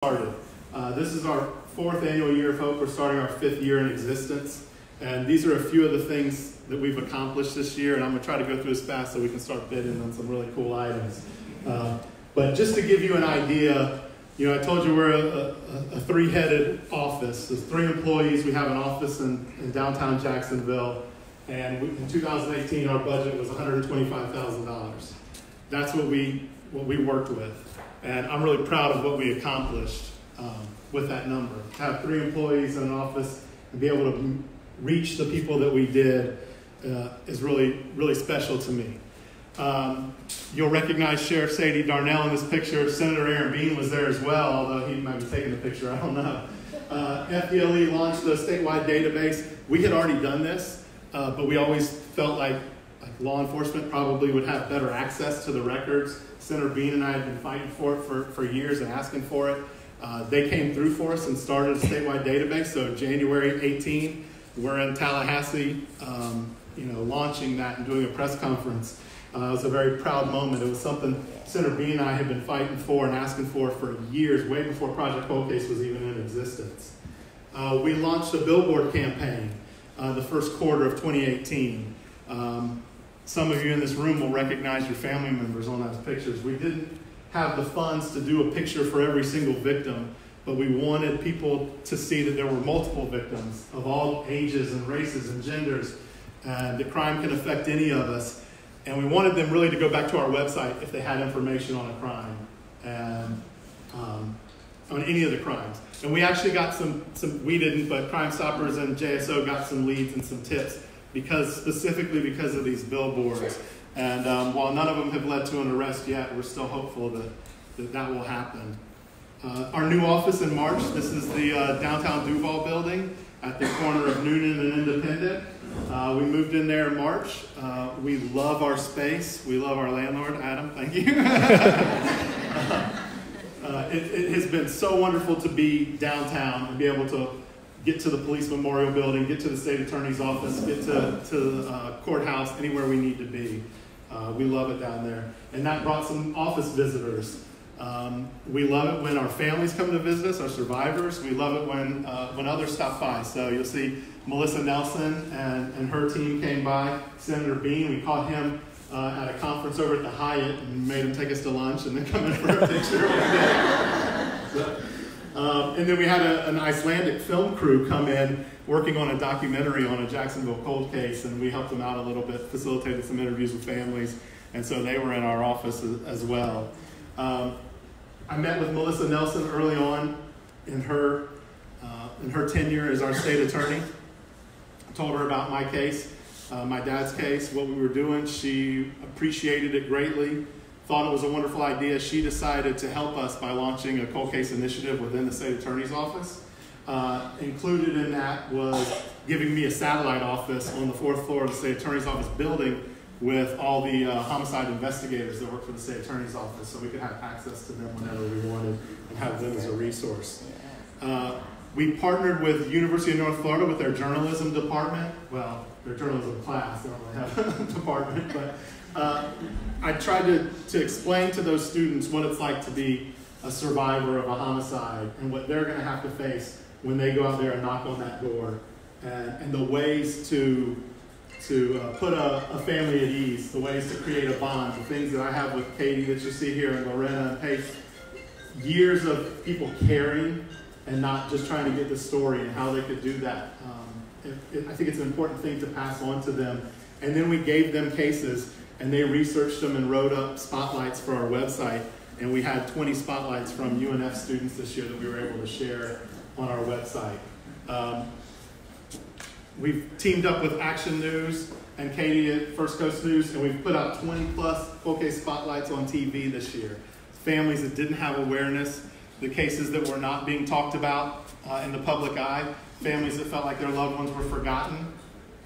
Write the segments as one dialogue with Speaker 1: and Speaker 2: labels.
Speaker 1: Started. This is our 4th annual Year of Hope. We're starting our 5th year in existence. And these are a few of the things that we've accomplished this year. And I'm going to try to go through this fast so we can start bidding on some really cool items. But just to give you an idea, you know, I told you we're a three-headed office. There's 3 employees. We have an office in downtown Jacksonville. And in 2018, our budget was $125,000. That's what we worked with. And I'm really proud of what we accomplished with that number. To have 3 employees in an office and be able to reach the people that we did is really, really special to me. You'll recognize Sheriff Sadie Darnell in this picture. Senator Aaron Bean was there as well, although he might be taking the picture, I don't know. FDLE launched a statewide database. We had already done this, but we always felt like law enforcement probably would have better access to the records. Senator Bean and I had been fighting for it for years and asking for it. They came through for us and started a statewide database. So January 18, we're in Tallahassee, launching that and doing a press conference. It was a very proud moment. It was something Senator Bean and I had been fighting for and asking for years, way before Project Cold Case was even in existence. We launched a billboard campaign the first quarter of 2018. Some of you in this room will recognize your family members on those pictures. We didn't have the funds to do a picture for every single victim, but we wanted people to see that there were multiple victims of all ages and races and genders, and that crime can affect any of us. And we wanted them really to go back to our website if they had information on a crime and on any of the crimes. And we actually got some we didn't, but Crime Stoppers and JSO got some leads and some tips specifically because of these billboards. And while none of them have led to an arrest yet, we're still hopeful that will happen. Our new office in March, this is the downtown Duval building at the corner of Noonan and Independent. We moved in there in March. We love our space. We love our landlord, Adam. Thank you. It has been so wonderful to be downtown and be able to get to the Police Memorial Building, get to the State Attorney's Office, get to the courthouse, anywhere we need to be. We love it down there. And that brought some office visitors. We love it when our families come to visit us, our survivors. We love it when others stop by. So you'll see Melissa Nelson and her team came by. Senator Bean, we caught him at a conference over at the Hyatt and made him take us to lunch and then come in for a picture. And then we had an Icelandic film crew come in working on a documentary on a Jacksonville cold case, and we helped them out a little bit, facilitated some interviews with families, and so they were in our office as well. I met with Melissa Nelson early on in her tenure as our state attorney. I told her about my case, my dad's case, what we were doing. She appreciated it greatly, thought it was a wonderful idea. She decided to help us by launching a cold case initiative within the state attorney's office. Included in that was giving me a satellite office on the 4th floor of the state attorney's office building with all the homicide investigators that work for the state attorney's office, so we could have access to them whenever we wanted and have them as a resource. We partnered with the University of North Florida with their journalism department. Well, their journalism class, they don't really have a department, but I tried to explain to those students what it's like to be a survivor of a homicide and what they're going to have to face when they go out there and knock on that door, and the ways to put a family at ease, the ways to create a bond, the things that I have with Katie that you see here and Lorena and Paige. Years of people caring and not just trying to get the story and how they could do that. I think it's an important thing to pass on to them. And then we gave them cases and they researched them and wrote up spotlights for our website. And we had 20 spotlights from UNF students this year that we were able to share on our website. We've teamed up with Action News and Katie at First Coast News, and we've put out 20+ cold case spotlights on TV this year. Families that didn't have awareness, the cases that were not being talked about in the public eye, families that felt like their loved ones were forgotten.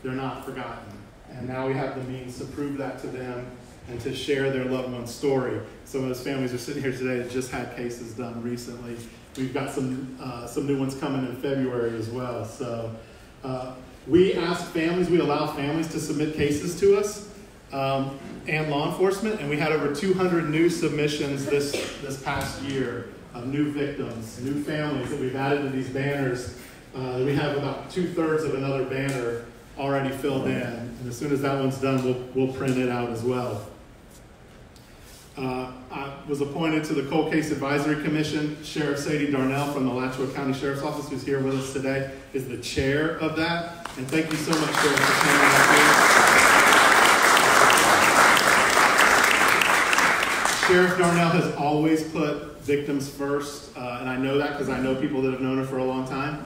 Speaker 1: They're not forgotten. And now we have the means to prove that to them and to share their loved one's story. Some of those families are sitting here today that just had cases done recently. We've got some new ones coming in February as well. So we allow families to submit cases to us. and law enforcement. And we had over 200 new submissions this past year of new victims, new families that we've added to these banners. We have about 2/3 of another banner already filled in. And as soon as that one's done, we'll print it out as well. I was appointed to the Cold Case Advisory Commission. Sheriff Sadie Darnell from the Alachua County Sheriff's Office, who's here with us today, is the chair of that. And thank you so much, Sheriff, for coming up here. Sheriff Darnell has always put victims first, and I know that because I know people that have known her for a long time.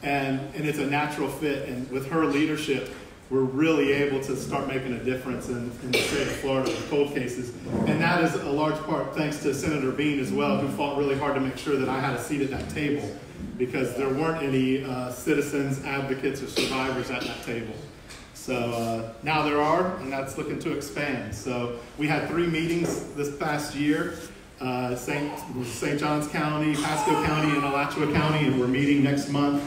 Speaker 1: and it's a natural fit. And with her leadership, we're really able to start making a difference in the state of Florida with cold cases. And that is a large part thanks to Senator Bean as well, who fought really hard to make sure that I had a seat at that table, because there weren't any citizens, advocates, or survivors at that table. So now there are, and that's looking to expand. So we had 3 meetings this past year, St. Johns County, Pasco County, and Alachua County, and we're meeting next month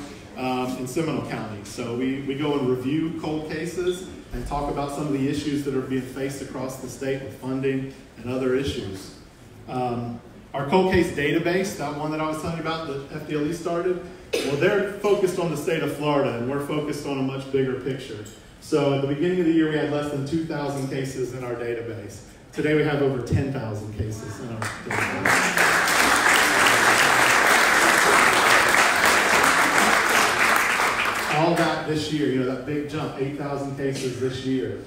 Speaker 1: in Seminole County. So we go and review cold cases and talk about some of the issues that are being faced across the state with funding and other issues. Our cold case database, that one that I was telling you about that FDLE started, well, they're focused on the state of Florida, and we're focused on a much bigger picture. So at the beginning of the year, we had less than 2,000 cases in our database. Today, we have over 10,000 cases in our database. All that this year, that big jump, 8,000 cases this year.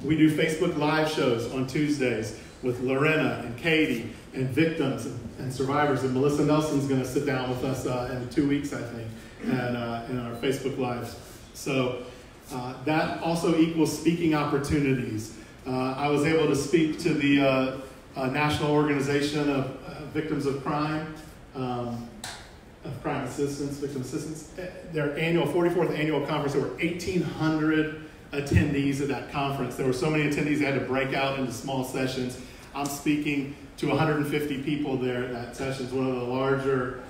Speaker 1: We do Facebook Live shows on Tuesdays with Lorena and Katie and victims and survivors. And Melissa Nelson's going to sit down with us in 2 weeks, I think, and in our Facebook Lives. So that also equals speaking opportunities. I was able to speak to the National Organization of Victims of Crime, of Crime Assistance, Victim Assistance. Their 44th annual conference, there were 1,800 attendees at that conference. There were so many attendees they had to break out into small sessions. I'm speaking to 150 people there at that session. It's one of the larger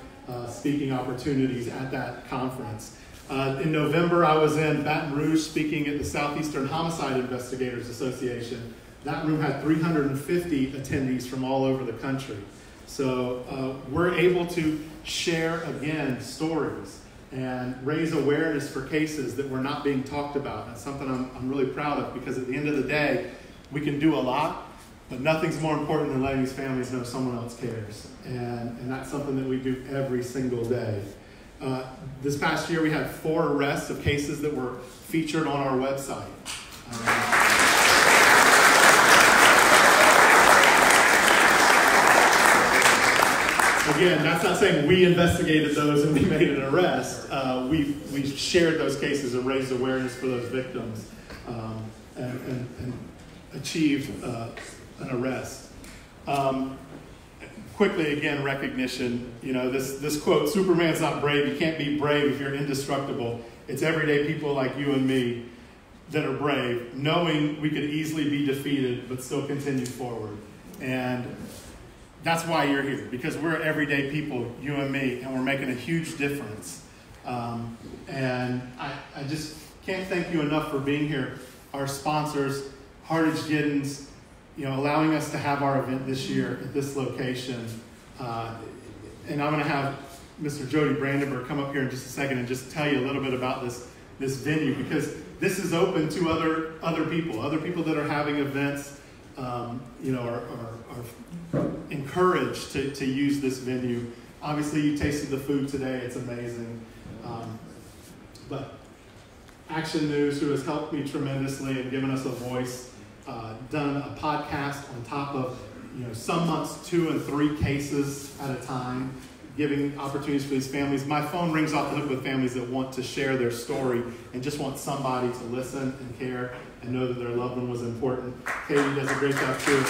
Speaker 1: speaking opportunities at that conference. In November, I was in Baton Rouge speaking at the Southeastern Homicide Investigators Association. That room had 350 attendees from all over the country. So we're able to share, again, stories and raise awareness for cases that were not being talked about. That's something I'm really proud of, because at the end of the day, we can do a lot, but nothing's more important than letting these families know someone else cares. And that's something that we do every single day. This past year, we had 4 arrests of cases that were featured on our website. Again, that's not saying we investigated those and we made an arrest. We shared those cases and raised awareness for those victims and achieved an arrest. Quickly, again, recognition. This quote, "Superman's not brave. You can't be brave if you're indestructible." It's everyday people like you and me that are brave, knowing we could easily be defeated, but still continue forward. And that's why you're here, because we're everyday people, you and me, and we're making a huge difference. And I just can't thank you enough for being here. Our sponsors, Hardage-Giddens, allowing us to have our event this year at this location. And I'm going to have Mr. Jody Brandenburg come up here in just a second and just tell you a little bit about this venue, because this is open to other people that are having events, are encouraged to use this venue. Obviously, you tasted the food today. It's amazing. But Action News, who has helped me tremendously and given us a voice, done a podcast on top of, some months 2 and 3 cases at a time, giving opportunities for these families. My phone rings off the hook with families that want to share their story and just want somebody to listen and care and know that their loved one was important. Katie does a great job too.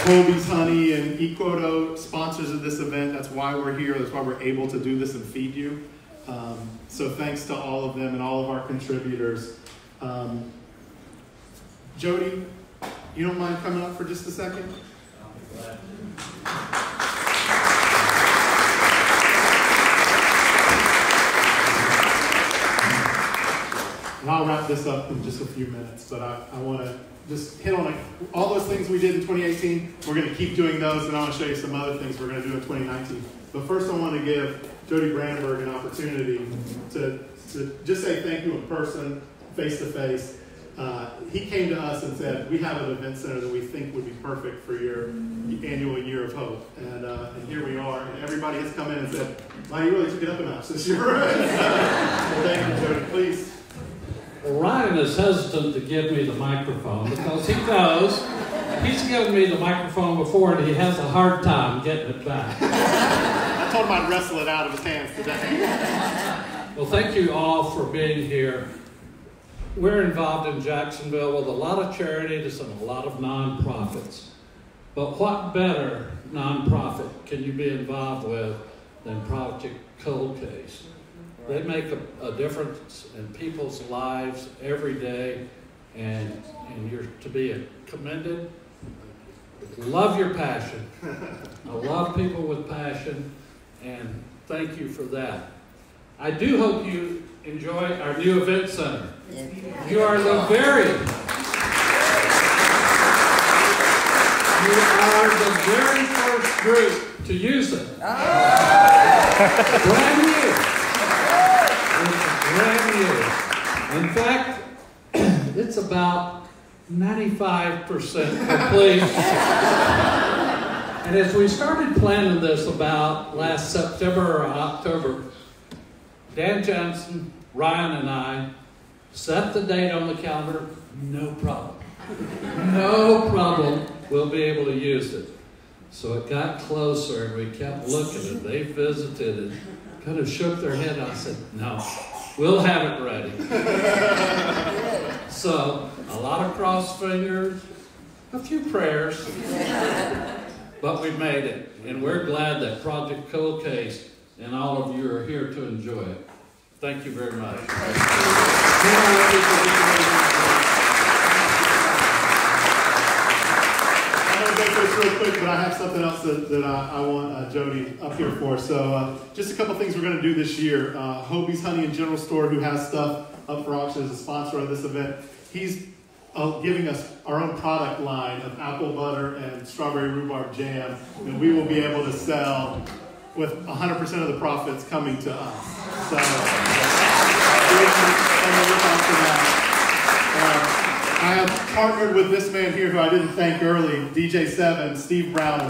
Speaker 1: Colby's Honey and Equoto, sponsors of this event. That's why we're here. That's why we're able to do this and feed you. So thanks to all of them and all of our contributors. Jody, you don't mind coming up for just a second? And I'll wrap this up in just a few minutes, but I want to just hit on all those things we did in 2018. We're going to keep doing those, and I want to show you some other things we're going to do in 2019. But first I want to give Jody Brandenburg an opportunity to just say thank you in person, face-to-face. He came to us and said, we have an event center that we think would be perfect for your annual Year of Hope. And here we are. And everybody has come in and said, wow, you really took it up a notch this year. Well, thank you, Jody. Please.
Speaker 2: Well, Ryan is hesitant to give me the microphone because he knows he's given me the microphone before and he has a hard time getting it back.
Speaker 1: I told him I'd wrestle it out of his hands today.
Speaker 2: Well, thank you all for being here. We're involved in Jacksonville with a lot of charities and a lot of nonprofits. But what better nonprofit can you be involved with than Project Cold Case? They make a difference in people's lives every day, and you're to be commended. Love your passion. I love people with passion, and thank you for that. I do hope you enjoy our new event center. You are the very first group to use it. Brand new. It's brand new. In fact, it's about 95% complete. And as we started planning this about last September or October, Dan Johnson, Ryan, and I set the date on the calendar. No problem. No problem. We'll be able to use it. So it got closer, and we kept looking, and they visited and kind of shook their head. I said, no, we'll have it ready. So a lot of crossed fingers, a few prayers, but we made it. And we're glad that Project Cold Case and all of you are here to enjoy it. Thank you very much.
Speaker 1: I'm going to go through this real quick, but I have something else that I want Jody up here for. So just a couple things we're going to do this year. Hobie's Honey and General Store, who has stuff up for auction as a sponsor of this event, he's giving us our own product line of apple butter and strawberry rhubarb jam that we will be able to sell with 100% of the profits coming to us. So, I have partnered with this man here who I didn't thank early, DJ7, Steve Brown.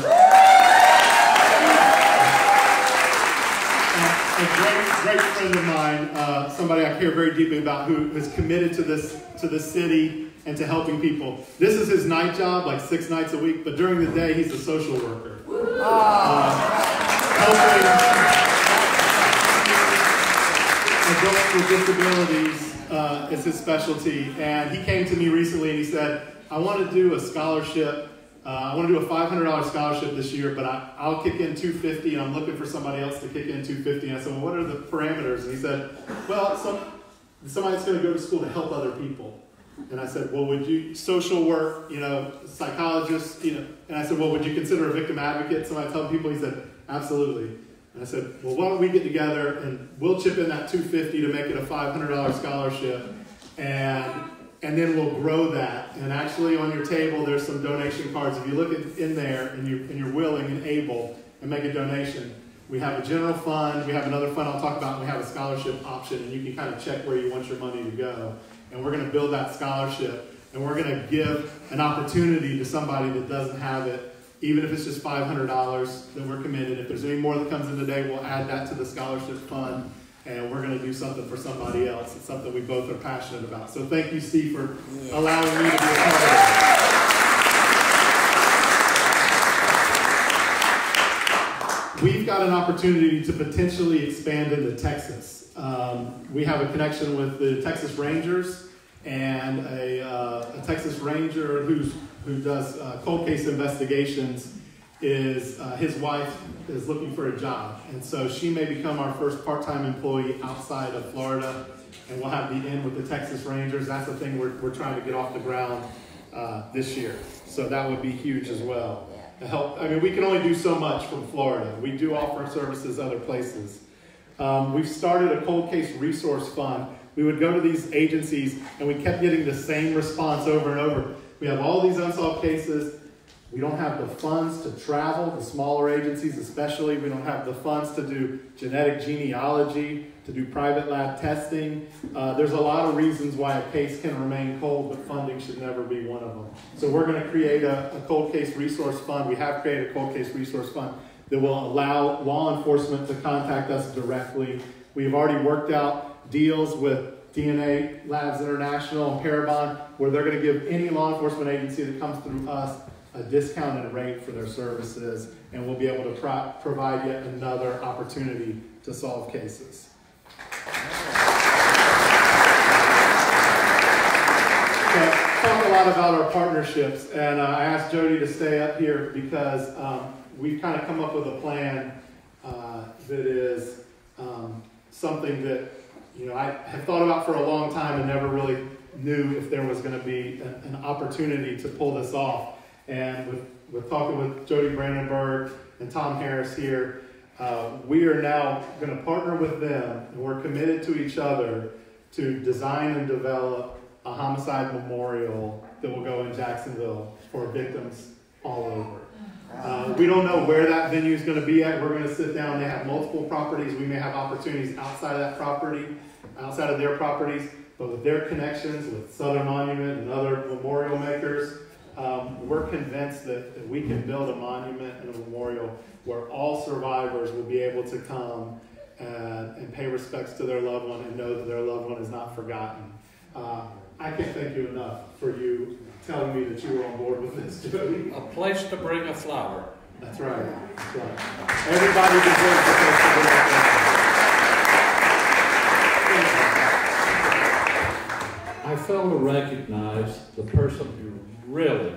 Speaker 1: A great friend of mine, somebody I care very deeply about, who is committed to this city and to helping people. This is his night job, like 6 nights a week, but during the day he's a social worker. Helping adults with disabilities is his specialty. And he came to me recently and he said, I want to do a scholarship. I want to do a $500 scholarship this year, but I'll kick in $250 and I'm looking for somebody else to kick in $250. And I said, well, what are the parameters? And he said, well, somebody that's going to go to school to help other people. And I said, well, would you, social work, psychologist, and I said, well, would you consider a victim advocate? Somebody telling people? He said, absolutely. And I said, well, why don't we get together and we'll chip in that $250 to make it a $500 scholarship, and then we'll grow that. And actually on your table, there's some donation cards. If you look in there and you're willing and able and make a donation, we have a general fund, we have another fund I'll talk about, and we have a scholarship option, and you can kind of check where you want your money to go. And we're going to build that scholarship, and we're going to give an opportunity to somebody that doesn't have it, even if it's just $500 that we're committed. If there's any more that comes in today, we'll add that to the scholarship fund, and we're going to do something for somebody else. It's something we both are passionate about. So thank you, Steve, for allowing me to be a part of it. We've got an opportunity to potentially expand into Texas. We have a connection with the Texas Rangers, and a Texas Ranger who does cold case investigations his wife is looking for a job. And so she may become our first part-time employee outside of Florida, and we'll have the in with the Texas Rangers. That's the thing we're trying to get off the ground this year. So that would be huge as well. To help, we can only do so much from Florida. We do offer services other places. We've started a cold case resource fund. we would go to these agencies and we kept getting the same response over and over. We have all these unsolved cases. We don't have the funds to travel, the smaller agencies especially. We don't have the funds to do genetic genealogy, to do private lab testing. There's a lot of reasons why a case can remain cold, but funding should never be one of them. So we're going to create a cold case resource fund. We have created a cold case resource fund that will allow law enforcement to contact us directly. We've already worked out deals with DNA Labs International and Parabon, where they're going to give any law enforcement agency that comes through us a discounted rate for their services, and we'll be able to provide yet another opportunity to solve cases. So, talk a lot about our partnerships, and I asked Jody to stay up here because we've kind of come up with a plan that is something that I have thought about for a long time and never really knew if there was going to be an opportunity to pull this off. And with talking with Jody Brandenburg and Tom Harris here, we are now going to partner with them, and we're committed to each other to design and develop a homicide memorial that will go in Jacksonville for victims all over. We don't know where that venue is going to be at. We're going to sit down. They have multiple properties. We may have opportunities outside of that property, outside of their properties, but with their connections with Southern Monument and other memorial makers, we're convinced that we can build a monument and a memorial where all survivors will be able to come and pay respects to their loved one and know that their loved one is not forgotten. I can't thank you enough for you telling me that you were on board with this, Jody.
Speaker 2: A place to bring a flower.
Speaker 1: That's right. That's right. Everybody deserves a place to bring a flower.
Speaker 2: I fail to recognize the person who really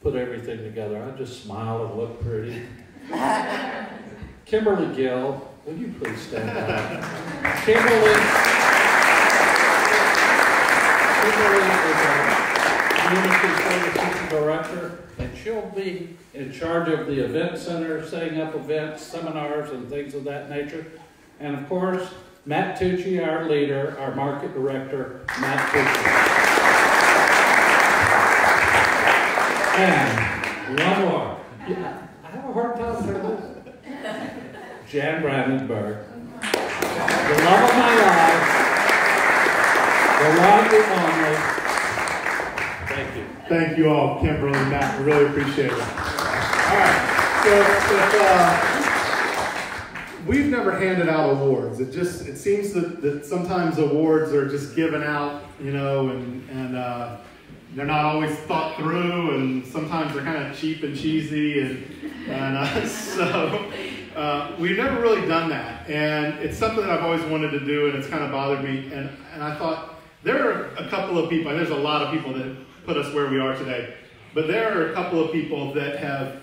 Speaker 2: put everything together. I just smile and look pretty. Kimberly Gill, will you please stand up? Kimberly is our Community Services Director, and she'll be in charge of the event center, setting up events, seminars, and things of that nature. And of course, Matt Tucci, our leader, our market director, Matt Tucci. And one more. I have a hard time saying this. Jan Brandenburg. The love of my life. The one and only. Thank you.
Speaker 1: Thank you all, Kimberly and Matt. We really appreciate it. All right. So we've never handed out awards. It seems that sometimes awards are just given out, and they're not always thought through, and sometimes they're kind of cheap and cheesy, so we've never really done that. And it's something that I've always wanted to do, and it's kind of bothered me. And I thought, there are a couple of people, and there's a lot of people that put us where we are today, but there are a couple of people that have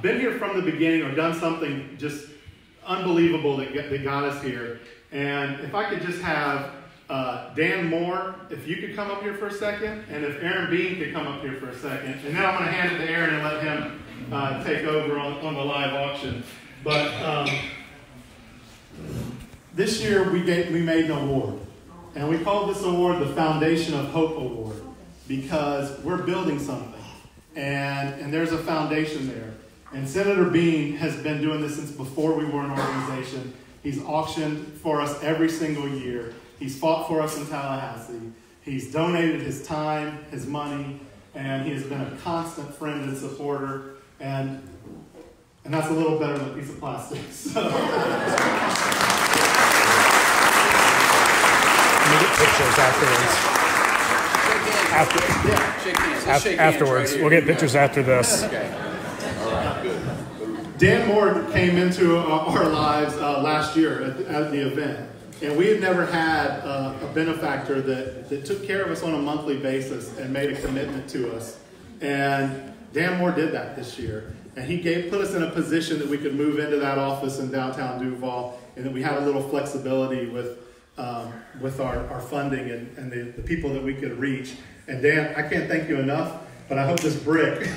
Speaker 1: been here from the beginning or done something just unbelievable that got us here. And if I could just have Dan Moore, if you could come up here for a second, and if Aaron Bean could come up here for a second, and then I'm going to hand it to Aaron and let him take over on the live auction. But this year we made an award, and we called this award the Foundation of Hope Award, because we're building something, and there's a foundation there. And Senator Bean has been doing this since before we were an organization. He's auctioned for us every single year. He's fought for us in Tallahassee. He's donated his time, his money, and he has been a constant friend and supporter. And that's a little better than a piece of plastic. So.
Speaker 3: We'll get pictures afterwards. Afterwards. We'll get pictures after this.
Speaker 4: Okay. All right, good.
Speaker 1: Dan Moore came into our lives last year at the event. And we had never had a benefactor that took care of us on a monthly basis and made a commitment to us. And Dan Moore did that this year. And he put us in a position that we could move into that office in downtown Duval, and that we had a little flexibility with our funding and the people that we could reach. And Dan, I can't thank you enough, but I hope this brick